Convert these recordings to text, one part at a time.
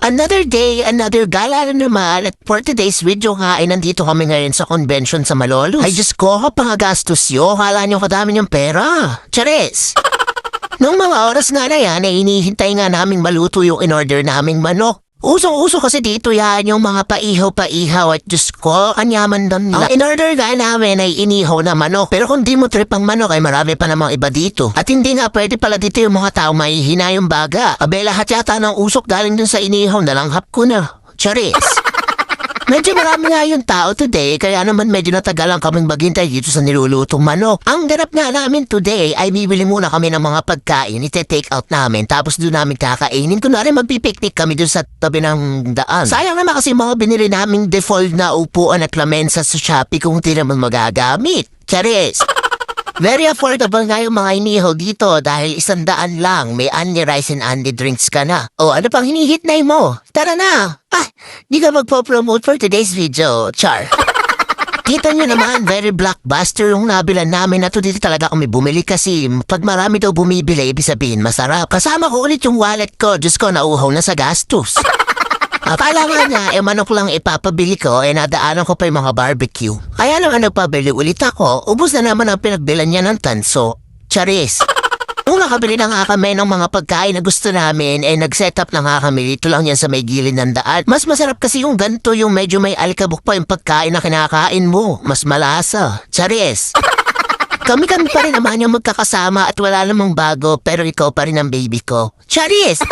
Another day, another gala na naman at for today's video nga ay nandito kami ngayon sa convention sa Malolos. Ay Diyos ko, pangagastos yo, kala nyo kadami niyong pera. Charis! Nung mga oras nga na yan ay inihintay nga naming maluto yung in-order naming manok. Usong-uso kasi dito yan yung mga paihaw-paihaw at Diyos ko, kanyaman doon lang. Ang in-order nga namin ay inihaw na manok. Pero kung di mo trip ang manok ay marami pa namang iba dito. At hindi nga pwede pala dito yung mga tao mahihina yung baga. Abe lahat yata ng usok galing dun sa inihaw na langhap ko na. Charis! Medyo marami nga yung tao today, kaya naman medyo natagalan kaming maghintay dito sa nilulutong manok. Ang ganap nga namin today ay bibili muna kami ng mga pagkain, ite-take out namin, tapos doon namin kakainin. Kunwari magpipiknik kami doon sa tabi ng daan. Sayang naman kasi mga binili naming default na upuan at lamesa sa Shopee kung hindi naman magagamit. Charis! Very affordable nga yung mga inihaw dito dahil 100 lang, may only rice and only drinks ka na. O ano pang hinihit-nay mo? Tara na! Di ka magpo-promote for today's video, char. Kita nyo naman, very blockbuster yung nabilan namin na to dito talaga kami bumili kasi pag marami daw bumibili, ibig sabihin masarap. Kasama ko ulit yung wallet ko, Diyos ko, nauhaw na sa gastos. Akala nga niya, manok lang ipapabili ko, nadaanan ko pa yung mga barbecue. Kaya naman nagpabili ulit ako, ubos na naman ang pinagbilan niya ng tanso. Charis! Nung nakabili na nga kami ng mga pagkain na gusto namin, nag-set up na nga kami dito lang yan sa may gilid ng daan. Mas masarap kasi yung ganito, yung medyo may alikabok pa yung pagkain na kinakain mo. Mas malasa. Charis! Kami pa rin naman yung magkakasama at wala namang bago, pero ikaw pa rin ang baby ko. Charis!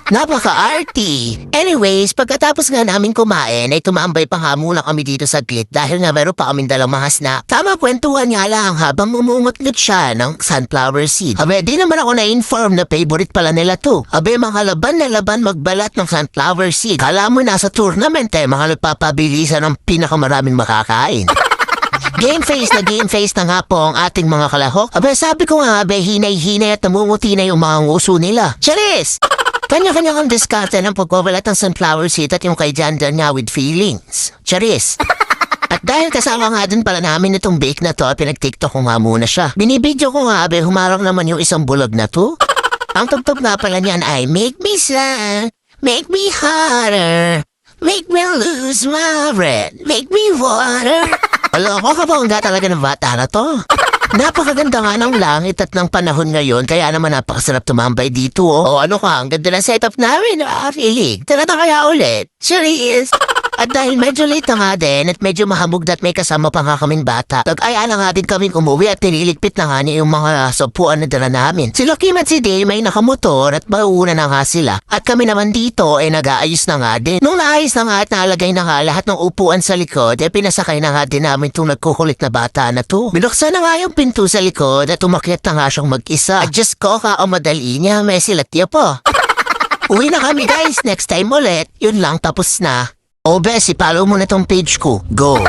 Napaka-arty! Anyways, pagkatapos nga namin kumain, ay tumambay pa nga muna kami dito sa glit dahil nga meron pa kaming dalang mga snack. Tama, kwentuhan nga lang habang umungot-ngot siya ng sunflower seed. Abe, di naman ako na-inform na favorite pala nila to. Abe, mga laban na laban magbalat ng sunflower seed. Kala mo nasa tournament mga nagpapabilisan ng pinakamaraming makakain. Game face na nga po ang ating mga kalahok. Abe, sabi ko nga, abe, hinay-hinay at namunguti na yung mga nguso nila. Charis! Kanya-kanya kang diskarte ng pagbabalat ng sunflower seed at yung kay Janda nga with feelings. Charis! At dahil kasama nga din pala namin itong bake na to, pinag-tiktok ko nga muna siya. Binibidyo ko nga, abe, humarang naman yung isang bulag na to. Ang tugtog nga pala niyan ay, make me sad, make me harder, make me lose my breath, make me water. Alam ko, kabangga talaga ng bata na to. Napakaganda nga ng langit at ng panahon ngayon, kaya naman napakasarap tumambay dito. O ano ka, ang ganda ng setup namin. Really? Tara na kaya ulit. Serious? At dahil medyo late na nga din at medyo mahamog at may kasama pa nga kaming bata, nag-aya na nga din kaming umuwi at nililigpit na nga niya yung mga sopuan na dala namin. Sila Kim at si Dave may nakamotor at mauna na nga sila. At kami naman dito nag-aayos na nga din. Nung naayos na nga at nalagay na nga lahat ng upuan sa likod, pinasakay na nga din namin itong nagkukulit na bata na to. Binuksan na nga yung pinto sa likod at umakyat na nga siyang mag-isa. At just ko madali niya, may silatya po. Uwi na kami guys, next time ulit. Yun lang, tapos na. O Bes, follow mo na tong page ko. Go!